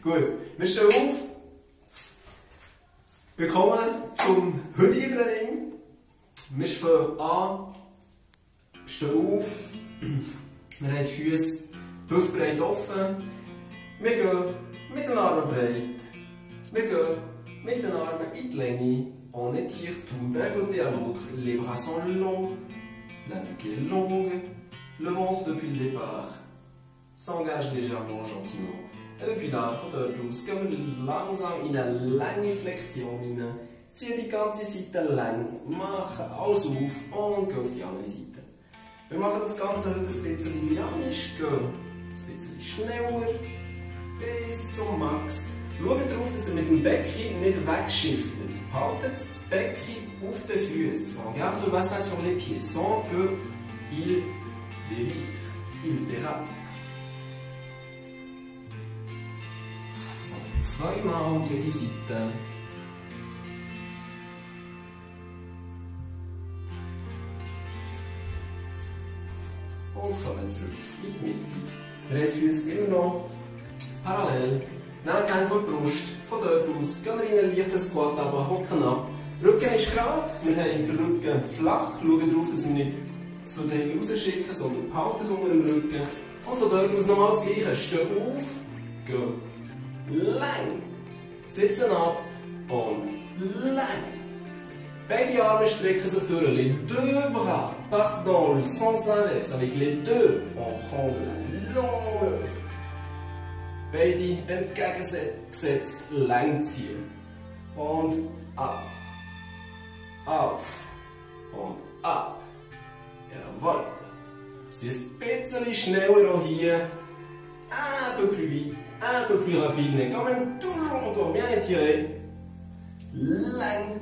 Gut, wir stehen auf. Willkommen zum heutigen Training. Wir fangen an, stehen auf, wir haben die Füße hüftbreit offen. Wir gehen mit den Armen breit. Wir gehen mit den Armen in die Länge. On étire tout d'un côté à l'autre. Les bras sont longs, la nuque est longue, le ventre depuis le départ s'engage légèrement, gentiment. Et depuis là, von dort aus gehen wir langsam in eine lange Flexion hinein. Zieh die ganze Seite lang, mach alles auf und geh auf die andere Seite. Wir machen das Ganze heute ein bisschen dynamisch, gehen ein bisschen schneller bis zum Max. Schaut darauf, dass ihr mit dem Becken nicht wegschiftet. Haltet das Becken auf den Füßen. Regarde le bassin sur les pieds, sans que il dévire, il dérape. Zweimal jede Seite. Und kommen zurück in die Mitte. Wir haben die Füße immer noch parallel. Nehmen die Hände vor die Brust. Von dort aus gehen wir in einen leichten Squat, aber hocken ab. Der Rücken ist gerade. Wir haben den Rücken flach. Schauen darauf, dass wir nicht zu von hinten rausschicken, sondern behalten es unter dem Rücken. Und von dort aus nochmal das Gleiche. Stehen auf, gehen lang. Sitzen ab und lang. Beide Arme strecken sich durch. Les deux bras partent dans le sens inverse. Avec les deux, on prend de la longueur. Beide entgegengesetzt lang ziehen. Und ab. Auf. Und ab. Jawohl. C'est un bisschen schneller auch hier. Un peu plus vite. Un peu plus rapide, mais quand même toujours encore bien étiré. Lang.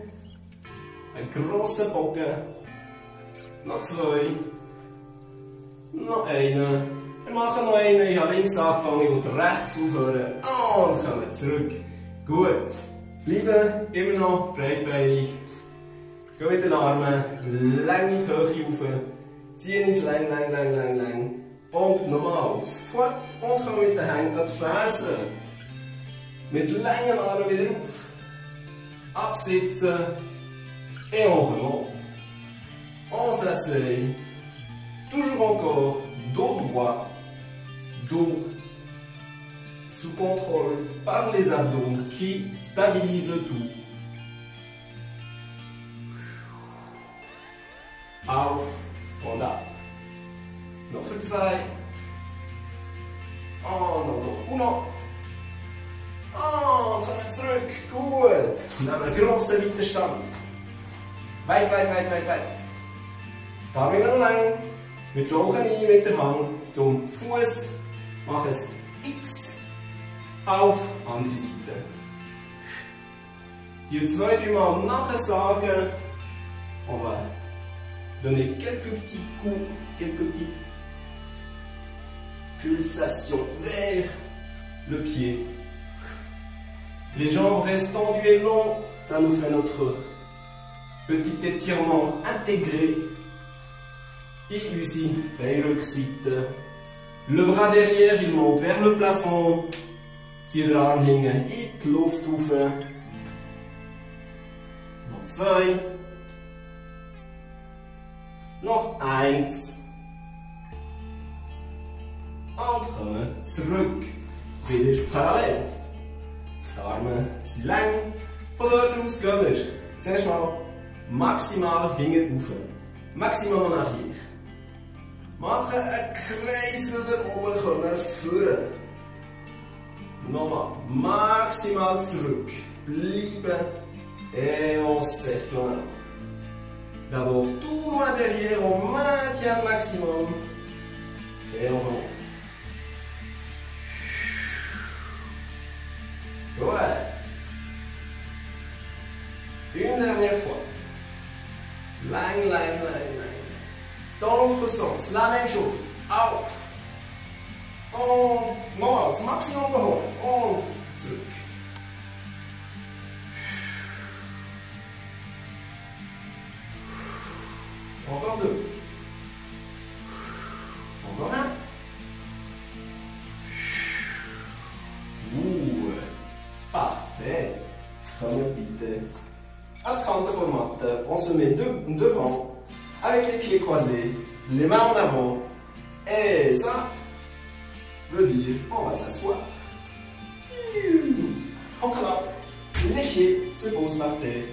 Ein grosser Bogen. Noch zwei. Noch einen. Wir machen noch einen. Ich habe links angefangen, ich will rechts aufhören. Und kommen zurück. Gut. Bleiben immer noch breitbeinig. Gehen mit den Armen lang in die Höhe rauf. Ziehen es lang, lang, lang, lang, lang. Und nochmal. Squat. Und kommen mit den Händen an die Fersen. Mit langen Armen wieder auf. Absitzen. Et on remonte. On s'assied. Toujours encore. Dos droit. Dos sous contrôle par les abdos qui stabilisent le tout. Auf und ab. Noch für zwei. Und noch uno. Und kommen zurück. Gut. Und dann einen grossen Widerstand. Weit, weit, weit, weit, weit. Da haben wir noch lang. Wir tauchen ein mit der Hand zum Fuß. Machen es X. Auf andere Seite. Die zwei, dreimal nachher sagen. On va donner quelques petits coups, quelques petites pulsations vers le pied. Les jambes restent tendues et longues, ça nous fait notre petit étirement intégré. Et ici, Beinrückseite. Le bras derrière, il monte vers le plafond. Zieh den Arm hinten in die Luft rauf. Noch zwei. Noch eins. Und kommen zurück. Wieder parallel. Die Arme sind lang. Von dort aus gehen wir zuerst mal maximal hinten rauf. Maximal nach hier. Machen einen Kreis über oben, kommen führen. Nochmal. Maximal zurück. Bleiben. Et on serre plein. D'abord tout loin derrière, on maintient le maximum. Et on remonte. Ouais. Une dernière fois. Lang, lang, lang, lang. Dans l'autre sens, la même chose. Auf. Und nochmal, das Maximum geholt. Und zurück. Encore deux. Encore un. Gut. Kommt bitte à die Kante der Matte. On se met devant, avec les pieds croisés, les mains en avant. Et ça veut dire on va s'asseoir. On clappe, les pieds se posent par terre,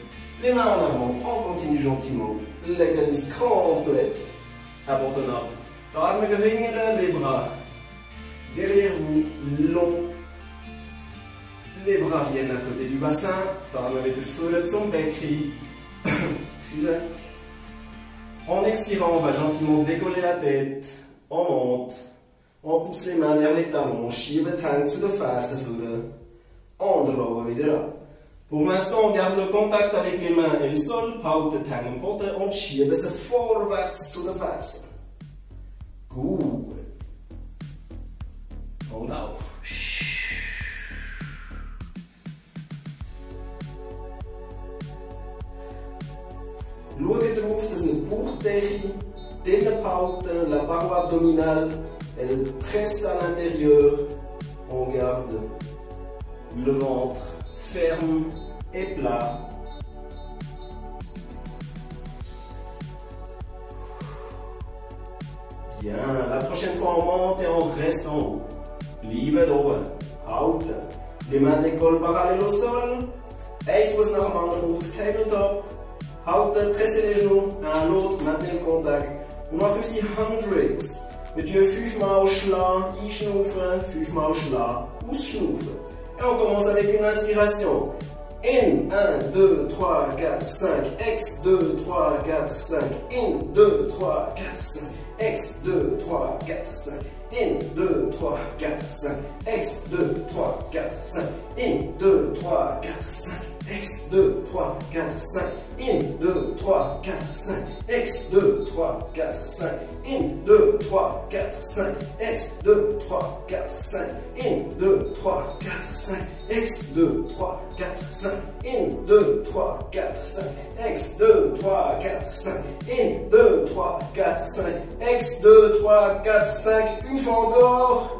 les mains en avant, on continue gentiment. Les cuisses complètes. Abandonnable. Arme gehängere, les bras derrière vous, longs. Les bras viennent à côté du bassin. Arme wieder vorne zum Becken. Excusez. En expirant, on va gentiment décoller la tête. On monte. On pousse les mains vers les talons. On schiebe die Hände zu den Fersen vorne. On rolle wieder ab. Pour l'instant, on garde le contact avec les mains et le sol. Behalten die Hände am Boden und schieben sie vorwärts zu den Fersen. Gut. Und auf. Schaut darauf, dass ihr die Bauchdecke drinnen behalten, la paroi abdominale, elle presse à l'intérieur. On garde le ventre ferme et plat. Bien, la prochaine fois on monte et on reste en haut. Bleiben oben, halten. Les mains décollent parallèles au sol. Ein Fuß nach dem anderen kommt auf Tabletop. Halten, pressez les genoux, l'un à l'autre, maintenez le contact. On va faire aussi hundreds. Wir tun 5-mal schlagen, einschnaufen, 5-mal schlagen, ausschnaufen. Et on commence avec une inspiration. In, 1, 2, 3, 4, 5. Ex, 2, 3, 4, 5. In, 2, 3, 4, 5. Ex, 2, 3, 4, 5. In, 2, 3, 4, 5. Ex, 2, 3, 4, 5. In, 2, 3, 4, 5. Ex, 2, 3, 4, 5. In, 2, 3, 4, 5. Ex, 2, 3, 4, 5. In, 2, 3, 4, 5. Ex, 2, 3, 4, 5. In, 2, 3, 4, 5. Ex, 2, 3, 4, 5. In, 2, 3, 4, 5. Ex, 2, 3, 4, 5. In, 2, 3, 4, 5. Ex, 2, 3, 4, 5. Une fois encore.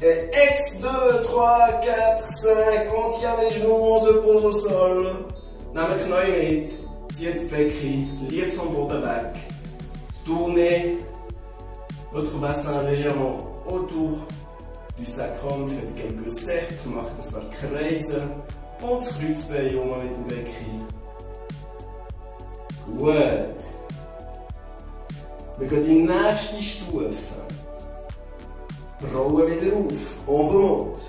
Et ex, 2, 3, 4, 5. On tient les genoux, on se pose au sol. Nehmt die Knie mit. Zieht das Becken leicht vom Boden weg. Tournez votre bassin légèrement autour du sacrum. Faites quelques cercles, macht ein paar Kreise. Und das Kreuzbein um mit dem Becken. Gut. Wir gehen in die nächste Stufe. Rollen wieder auf. On remonte.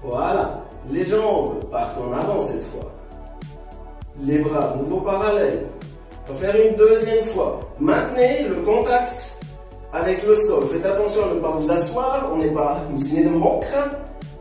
Voilà. Les jambes partent en avant cette fois. Les bras nouveau parallèles. On va faire une deuxième fois. Maintenez le contact avec le sol. Faites attention à ne pas vous asseoir. On n'est pas, wir sind nicht am Hocken.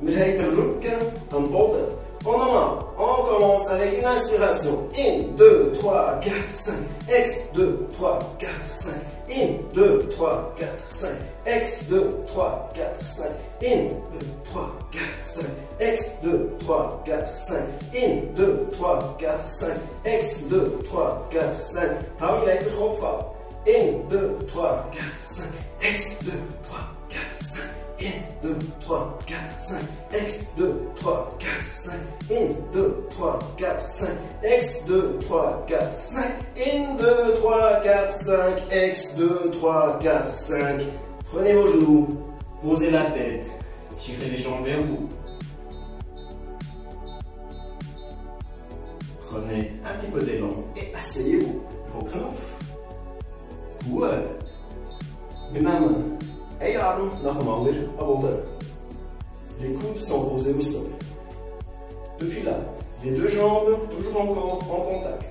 Wir haben den Rücken am Boden. On commence avec une inspiration. In, 2, 3, 4, 5. Ex, 2, 3, 4, 5. In, 2, 3, 4, 5. Ex, 2, 3, 4, 5. In, 2, 3, 4, 5. Ex, 2, 3, 4, 5. In, 2, 3, 4, 5. Ex, 2, 3, 4, 5. Hou je lijkt de Kopf ab. In, 2, 3, 4, 5. Ex, 2, 3, 4, 5. In, 2, 3, 4, 5. Ex, 2, 3, 4, 5. In, 2, 3, 4, 5. Ex, 2, 3, 4, 5. In, 2, 3, 4, 5. Ex, 2, 3, 4, 5. Prenez vos genoux, posez la tête, tirez les jambes vers vous. Prenez un petit peu d'élan et asseyez-vous. Hochknopf. Gut. Wir nehmen einen Arm nach dem anderen am Boden. Les coudes sont posés au sol. Depuis là, les deux jambes toujours encore en contact.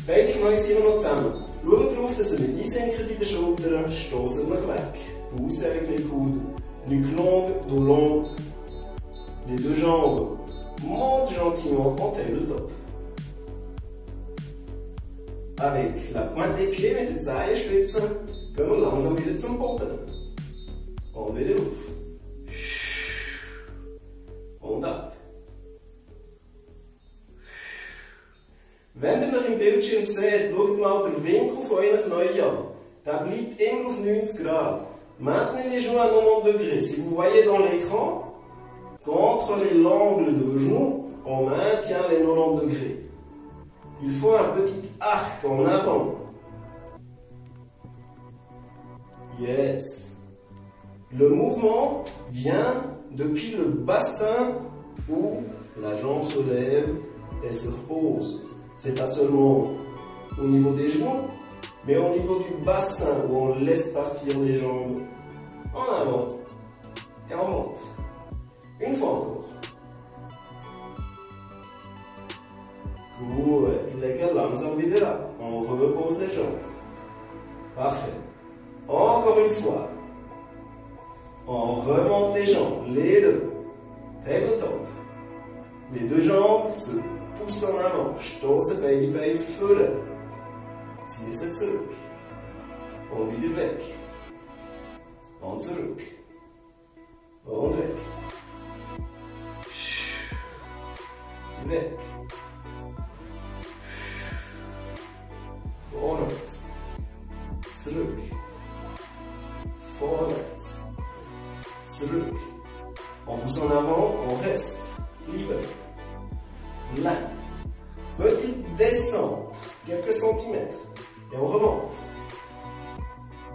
Beide Knie sind immer noch zusammen. Schaut darauf, dass ihr nicht einsenkt in den Schultern, stoßt euch weg. Poussez avec les coudes, nuque longue, dos long. Les deux jambes montent gentiment en tabletop. Avec la pointe des pieds mit den Zehenspitzen gehen wir langsam wieder zum Boden. Und wieder auf. Und ab. Wenn ihr noch im Bildschirm seht, schaut mal den Winkel von euren Knien an. Der bleibt immer auf 90 Grad. Maintenez les genoux à 90 degrés. Si vous voyez dans l'écran, contre l'angle de vos genoux, on maintient les 90 degrés. Il faut un petit arc en avant. Yes. Le mouvement vient depuis le bassin où la jambe se lève et se repose. C'est pas seulement au niveau des genoux, mais au niveau du bassin où on laisse partir les jambes en avant et on monte. Une fois encore. Gut, lecker langsam wieder ab. On repose les jambes. Parfait. Encore une fois. On remonte les jambes, les deux. Tabletop. Les deux jambes se poussent en avant. Stoßen beide Beine vorne. Ziehen sie zurück. Und wieder weg. Und zurück. Und weg. Weg. Vorwärts. Zurück. Vorwärts. Zurück. On pousse en avant, on reste libre. Là. Petite descente, quelques centimètres. Et on remonte.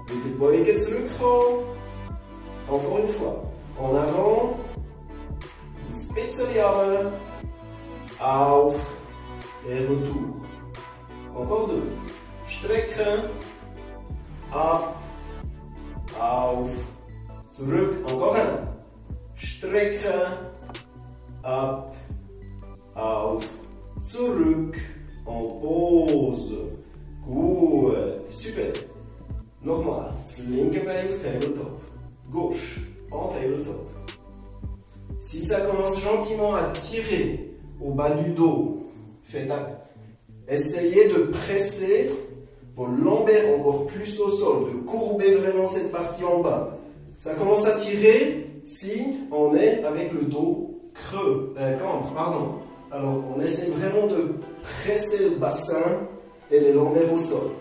Bitte beugen zurückkommen. Encore une fois. En avant. Ein bisschen runter. Auf. Et retour. Encore deux. Strecken. Ab. Auf. Zurück. Encore un. Strecken. Ab. Auf. Zurück. En pause. Gut. Super. Nochmal. Das linke Bein auf Tabletop. Gauche. En tabletop. Si ça commence gentiment à tirer au bas du dos, essayez de presser vos lombaires encore plus au sol, de courber vraiment cette partie en bas. Ça commence à tirer si on est avec le dos creux, cambre, pardon. Alors on essaie vraiment de presser le bassin et les lombaires au sol.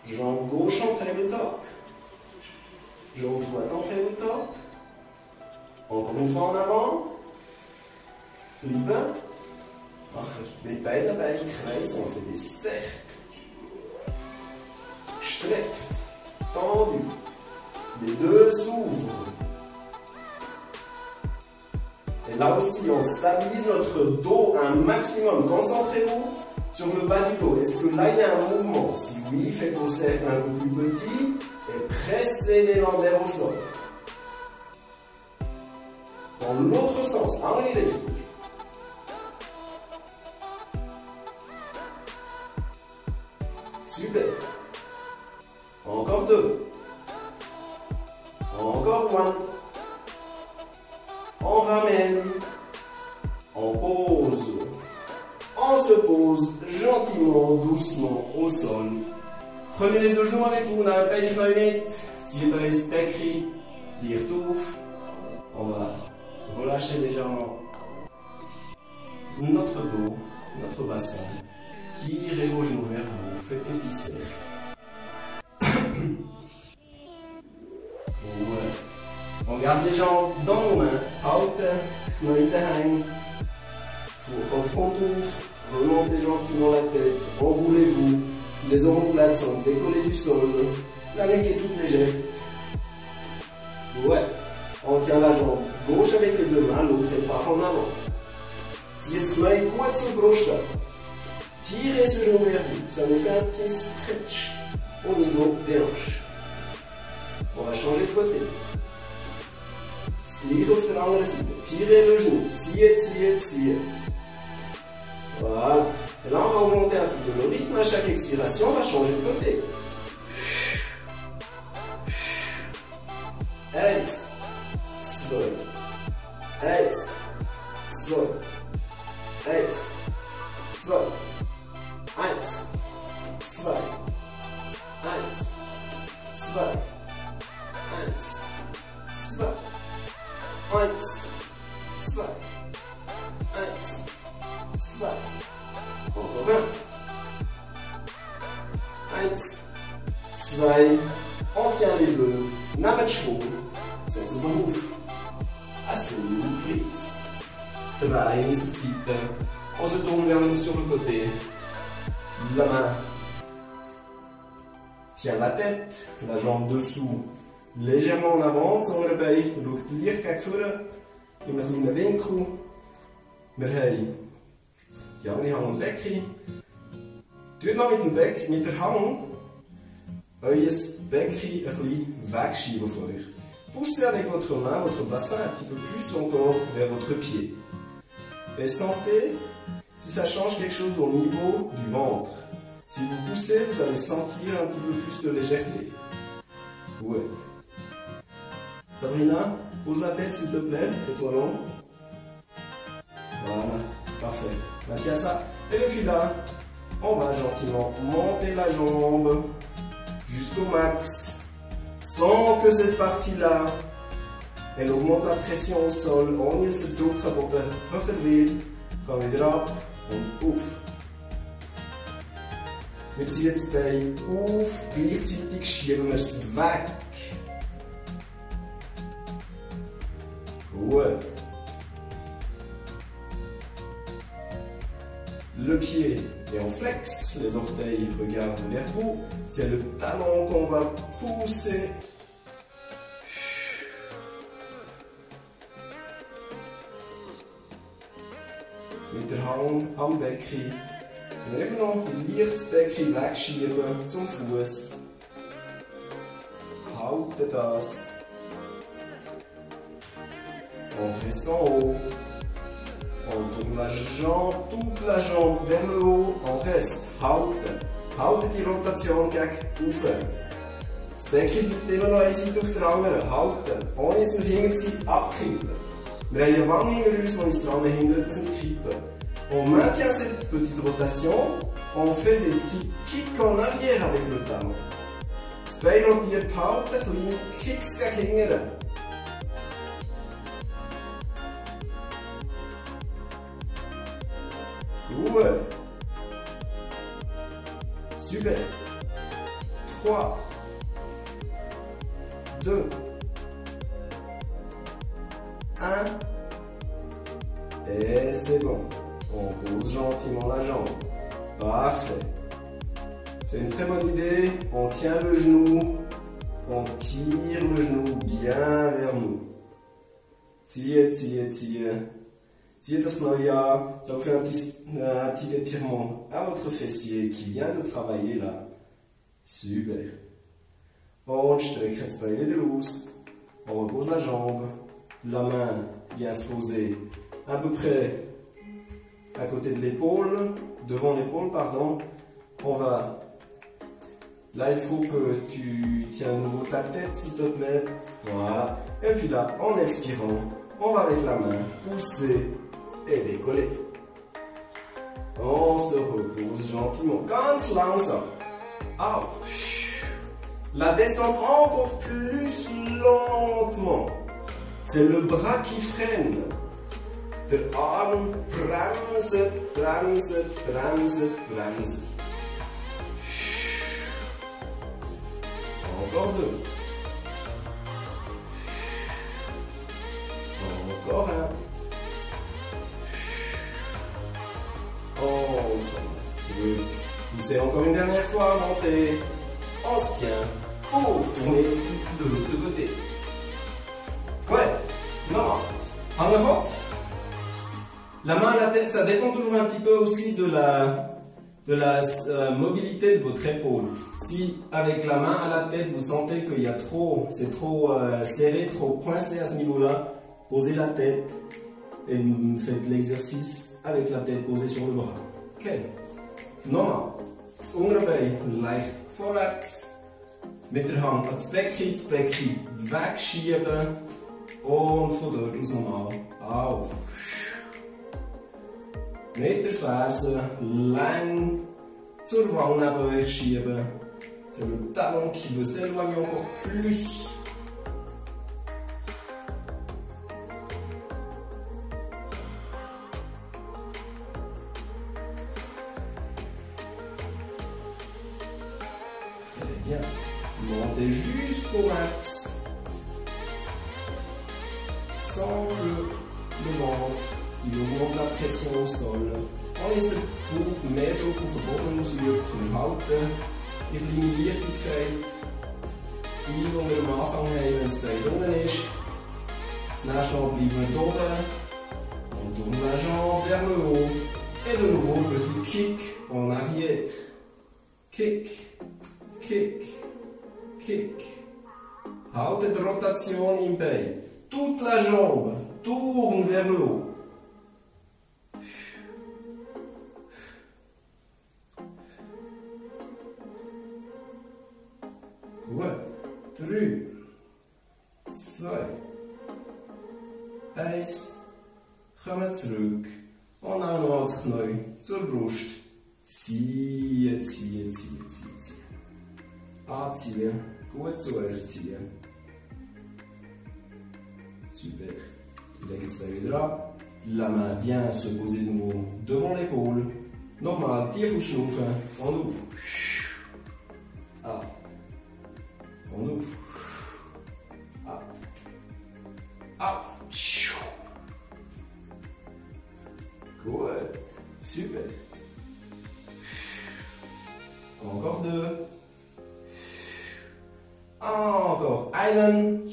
Jambe gauche en tabletop. Jambe droite en tabletop. Encore une fois en avant. Bleiben. Machen mit beiden Beinen Kreise, on fait des cercles. Streckt. Tendu. Les deux s'ouvrent. Et là aussi, on stabilise notre dos un maximum. Concentrez-vous sur le bas du dos. Est-ce que là, il y a un mouvement? Si oui, faites vos cercles un peu plus petits et pressez les lombaires au sol. Dans l'autre sens, en électrique. Super. Encore deux. Encore one. On ramène. On pose. On se pose gentiment, doucement au sol. Prenez les deux genoux avec vous, n'avez pas die Knie mit. Zieht euch das Becken dicht auf. On va relâcher légèrement notre dos, notre bassin. Tirez vos genoux vers vous, faites des petits cercles. Ouais. On garde les jambes dans nos mains. Halten, Knie daheim. Front ouvre, remontez gentiment la tête, enroulez-vous. Les omoplates sont décollées du sol. La nuque est toute légère. Ouais. On tient la jambe gauche avec les deux mains, l'autre est part en avant. Zieht das Knie gut zur Brust ab. Tirez ce genou vers vous. Ça nous fait un petit stretch au niveau des hanches. On va changer de côté. Das Gleiche auf der anderen Seite. Tirez le genou. Zieht, zieht, zieht. Voilà. Et là, on va augmenter un petit peu le rythme. À chaque expiration, on va changer de côté. Eins, zwei. Eins, zwei. Eins, zwei. Eins, zwei. Eins, zwei. Eins, zwei. Eins, zwei. Eins, zwei. Encore un. Eins, zwei. On tient les deux. Nehmt Schwung. Setzt den Ruf. Assez prise. drehen zur Seite. On se tourne vers nous sur le côté. La main tient la tête, la jambe dessous, légèrement en avant, zum erbij. Schaut leicht gegen vorne, in einem kleinen Winkel. Wir haben die andere Hand und Becken. Tut mal mit der Hand euer Becken ein bisschen wegschieben von euch. Poussez avec votre main, votre bassin un petit peu plus encore vers votre pied. Et sentez si ça change quelque chose au niveau du ventre. Si vous poussez, vous allez sentir un petit peu plus de légèreté. Ouais. Sabrina, pose la tête s'il te plaît, fais-toi long. Voilà, parfait. Maintiens ça. Et depuis là, on va gentiment monter la jambe jusqu'au max, sans que cette partie-là, elle augmente la pression au sol, ohne dass der Druck am Boden höher wird. Komm wieder ab und auf. Wir ziehen das Bein auf, gleichzeitig schieben wir es weg. Gut. Le pied est en flex, les orteils regardent vers vous. C'est le talon qu'on va pousser. Mit der Hand am Becken. Und eben noch leicht das Becken wegschieben zum Fuß. Halte das. On reste en haut. On tourne la jambe, toute la jambe vers le haut. On reste. Halte. Halte die Rotation gegen oben. Das Becken bleibt immer noch eine Seite auf der anderen. Halten. Ohne dass wir hinter die Seite abkippen. Wir haben eine Wange hinter uns, die uns dran hindert, dass wir kippen. On maintient cette petite rotation. On fait des petits kicks en arrière avec le talon. Das Bein rotiert, behalten, kleine Kicks gegen hinten. Gut. Super. 3, 2, 1. Et c'est bon. On pose gentiment la jambe. Parfait. C'est une très bonne idée. On tient le genou. On tire le genou bien vers nous. Ziehe, ziehe, ziehe. Ziehe das Knie an. Ça vous fait un petit étirement à votre fessier qui vient de travailler là. Super. Und strecke das Bein wieder aus. On repose la jambe. La main vient se poser à peu près à côté de l'épaule, devant l'épaule, pardon. On va... Là, il faut que tu tiens à nouveau ta tête, s'il te plaît. Voilà. Et puis là, en expirant, on va avec la main pousser et décoller. On se repose gentiment, ganz langsam. Ah. La descente encore plus lentement. C'est le bras qui freine. Der Arm bremset, bremset, bremset, bremset. Encore deux. Encore un. Zurück. Poussez encore une dernière fois, montez. On se tient. Pour tourner de l'autre côté. Ouais. Non. En avant. La main à la tête, ça dépend toujours un petit peu aussi de la mobilité de votre épaule. Si avec la main à la tête, vous sentez qu'il y a trop, c'est trop serré, trop coincé à ce niveau-là, posez la tête et faites l'exercice avec la tête posée sur le bras. Ok. Nochmal. Das Unterbein leicht vorwärts. Mit der Hand ans Becken, das Becken wegschieben und von dort aus nochmal auf. Mit der Ferse lang zur Wange neben euch schieben. C'est le talon qui veut s'éloigner encore plus. Très bien. Montez jusqu'au max. Sans que le ventre Il augmente la pression au sol. On ist der Bauch mehr Druck auf den Boden ausübt. Wir halten die kleine Leichtigkeit ein, die wir am Anfang haben, wenn es gleich unten ist. Das nächste Mal bleiben wir oben. On tourne la jambe vers le haut. Et de nouveau, petit kick en arrière. Kick, kick, kick. Haltet die Rotation im Bein. Toute la jambe tourne vers le haut. Gut. 3, 2, 1. Kommen zurück. Und nehmen nochmal das Knie zur Brust. Ziehen, ziehen, ziehen, ziehen, ziehen. Anziehen. Gut zu euch ziehen. Super. Legen zwei wieder ab. La main vient se poser de nouveau devant l'épaule. Nochmal tief ausschnaufen. Und auf. Ab. Und auf. Ab. Ab. Gut. Super. Encore 2. Encore einen.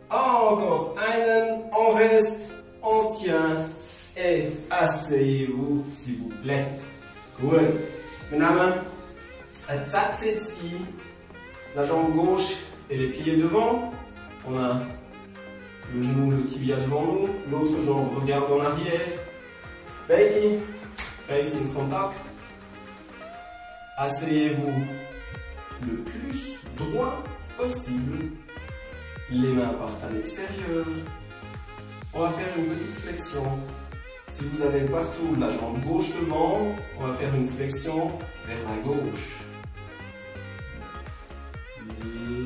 Encore einen. On reste. On se tient. Et asseyez-vous, s'il vous plaît. Gut. Wir nehmen un Z-Sitz ein. La jambe gauche et les pieds devant. On a le genou, le tibia devant nous. L'autre jambe regarde en arrière. Beide sind Kontakt. Asseyez-vous le plus droit possible. Les mains partent à l'extérieur. On va faire une petite flexion. Si vous avez partout la jambe gauche devant, on va faire une flexion vers la gauche.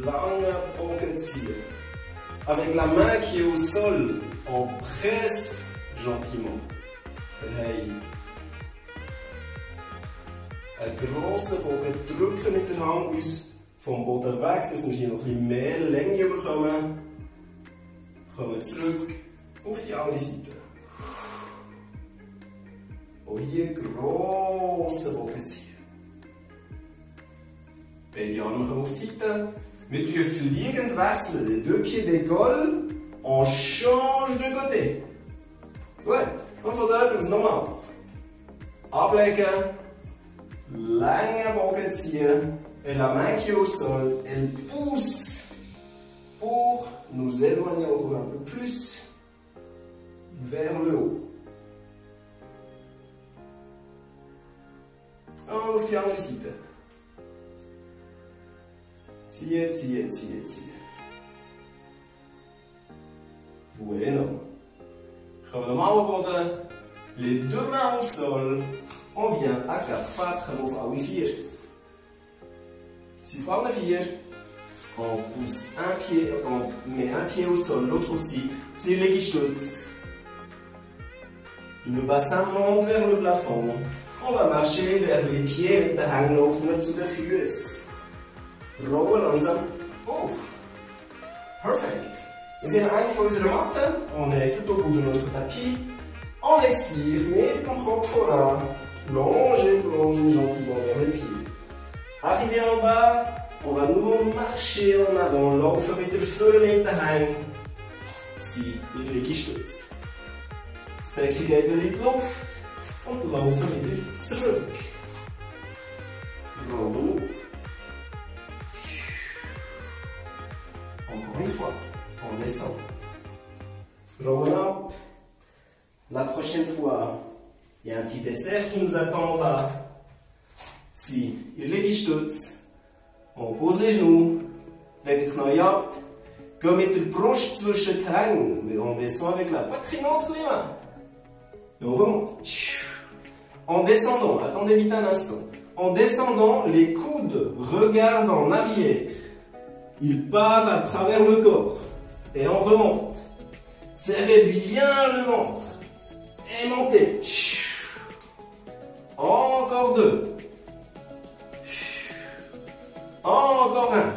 Lange Bogen ziehen. Avec la main qui est au sol, on presse gentiment. 3. Ein grosser Bogen drücken mit der Hand uns vom Boden weg, dass wir hier noch ein bisschen mehr Länge bekommen. Kommen zurück auf die andere Seite. Und hier grossen Bogen ziehen. Beide Arme kommen auf die Seite. Wir dürfen liegend wechseln. Les deux pieds d'école, on change de côté. Gut, und von dort aus nochmal. Ablegen, langen Bogen ziehen, et la main qui est au sol, elle pousse pour nous éloigner encore un peu plus vers le haut. Auf die andere Seite. Ziehen, ziehen, ziehen, ziehen. Bueno. Kommen nochmal au Boden. Les deux mains au sol. On vient à quatre pattes, comme auf alle 4. Si vous alle 4, on pousse un pied, on met un pied au sol, l'autre aussi. C'est les Liegestütz. Le bassin monte vers le plafond. On va marcher vers les pieds mit den Händen offen zu den Füßen. Rollen langsam auf. Perfect. Wir sind am Ende unserer Matte. On est tout au bout de notre tapis. On expire mit dem Kopf voran. Plongez, plongez gentiment vers les pieds. Arrivé en bas, on va nouveau marcher en avant. Laufen wieder vorne mit den Händen. Sie in Liegestütz. Das Becken geht wieder in die Luft. Und laufen wieder zurück. Rollen auf. Encore une fois, on descend. Rollen ab. La prochaine fois, il y a un petit dessert qui nous attend en bas. Si, ihr Liegestütz. On pose les genoux. Legen die Knie ab. Gehen mit der Brust zwischen die Hände. On descend avec la poitrine entre les mains. Et on remonte. En descendant, attendez vite un instant. En descendant, les coudes regardent en arrière. Ils partent à travers le corps. Et on remonte. Serrez bien le ventre. Et montez. Encore 2. Encore 1.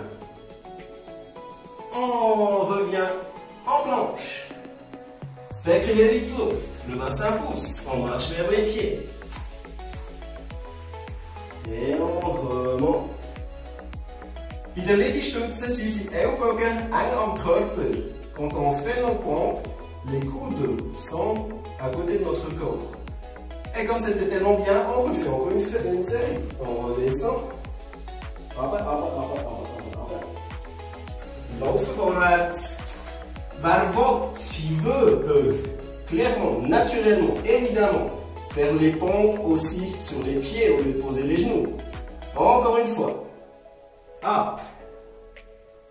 On revient en planche. Becken wieder in die Luft. Le bassin pousse. On marche vers les pieds. Et on remonte. Bei der Liegestütze sind unsere Ellbogen eng am Körper. Quand on fait nos pompes, les coudes sont à côté de notre corps. Et quand c'était tellement bien, on refait encore une série. On redescend. Laufen vorwärts. Wer will, qui veut, peut clairement, naturellement, évidemment, faire les pompes aussi sur les pieds au lieu de poser les genoux. Encore une fois. Up.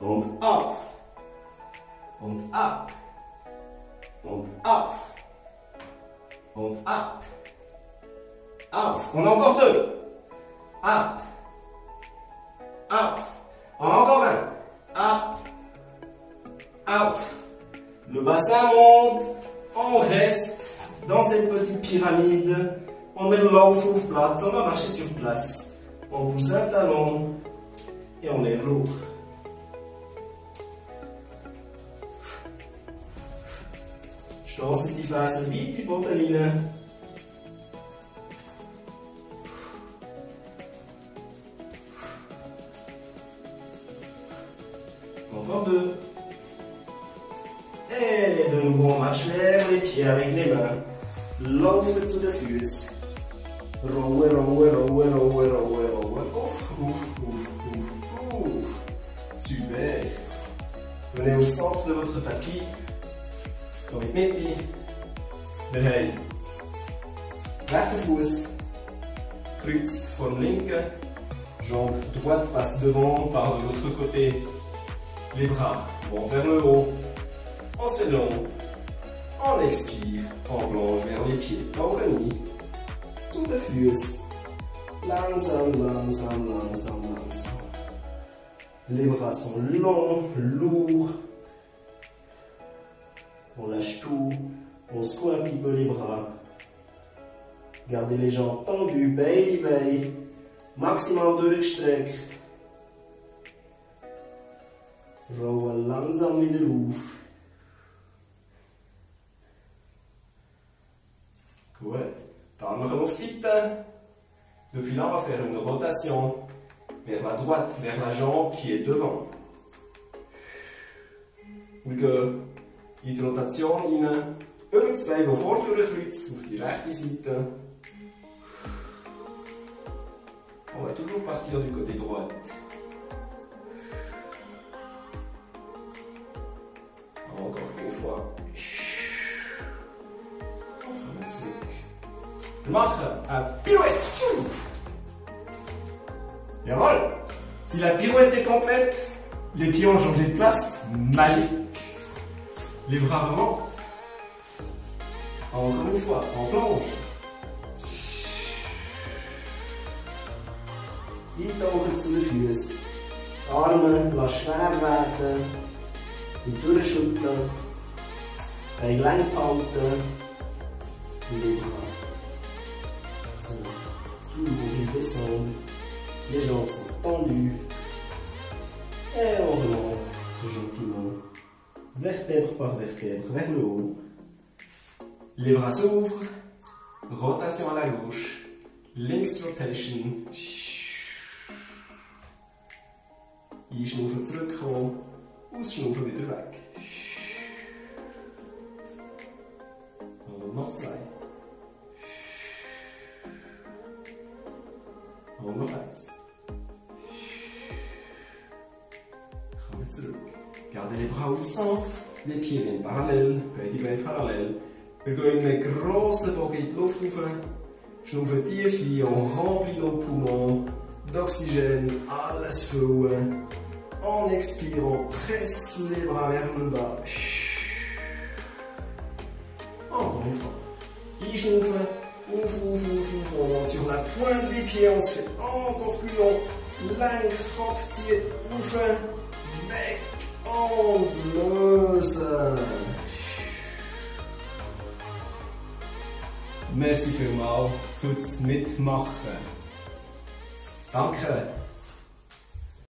Und up. Und up. Und up. Und up. Up. On a encore deux. Up. Up. Encore un. Up. Up. Le bassin monte. On reste dans cette petite pyramide. On met le Lauf auf Platz. On va marcher sur place. On pousse un talon. Et on lève l'autre. Stoßen die Fersen weit in den Boden hinein. Encore deux. Et de nouveau on marche vers les pieds avec les mains. Laufen zu den Füßen. Rowe, rowe, rowe, rowe, rowe, rowe. Ouf, ouf, ouf, ouf, ouf. Super. Venez au centre de votre tapis. Kom in het midden. Wir haben rechter Fuß kreuzt vor dem linken. Jambe droite passe devant par de l'autre côté. Les bras vont vers le haut. On se fait long. On expire. On plonge vers les pieds. Tauchen nie. Zu den Füßen. Langsam, langsam, langsam, langsam. Les bras sont longs, lourds. On lâche tout, on secoue un petit peu les bras. Gardez les jambes tendues, beide Beine. Maximal durchgestreckt. Rollen langsam wieder auf. Gut. Die Arme kommen auf die Seite. Depuis là, on va faire une rotation vers la droite, vers la jambe qui est devant. Wir gehen in die Rotation rein, über das Bein, das vordurch kreuzt, auf die rechte Seite. On va toujours partir du côté droit. Encore une fois. On remet zurück. Wir machen eine Pirouette. Jawohl. Si la pirouette est complète, les pieds ont changé de place. Magique. Les bras remontent. Encore une fois, en plonge. Eintauchen zu den Füßen. Arme lass schwer werden. Und durchschütteln. Beine lang behalten. Und les bras sont toujours ils descendent. Les jambes sont tendues. Et on remonte gentiment. Vertèbre par vertèbre vers le haut. Les bras s'ouvrent. Rotation à la gauche. Links Rotation. Einschnaufen zurückkommen. Ausschnaufen wieder weg. Und noch zwei. Und noch eins. Kommen zurück. Gardez les bras au centre, les pieds viennent parallèles, beide Beine parallèl. Wir gehen in einen grossen Bogen in die Luft rauf, schnaufen tief ein, on remplit nos poumons d'oxygène, alles füllen. En expirant, presse les bras vers le bas. Encore une fois. Einschnaufen, ouf, ouf, ouf, ouf, on monte sur la pointe des pieds, on se fait encore plus long. Lang, Kopf zieht, ouf, weg. Und lösen. Merci vielmals fürs Mitmachen. Danke.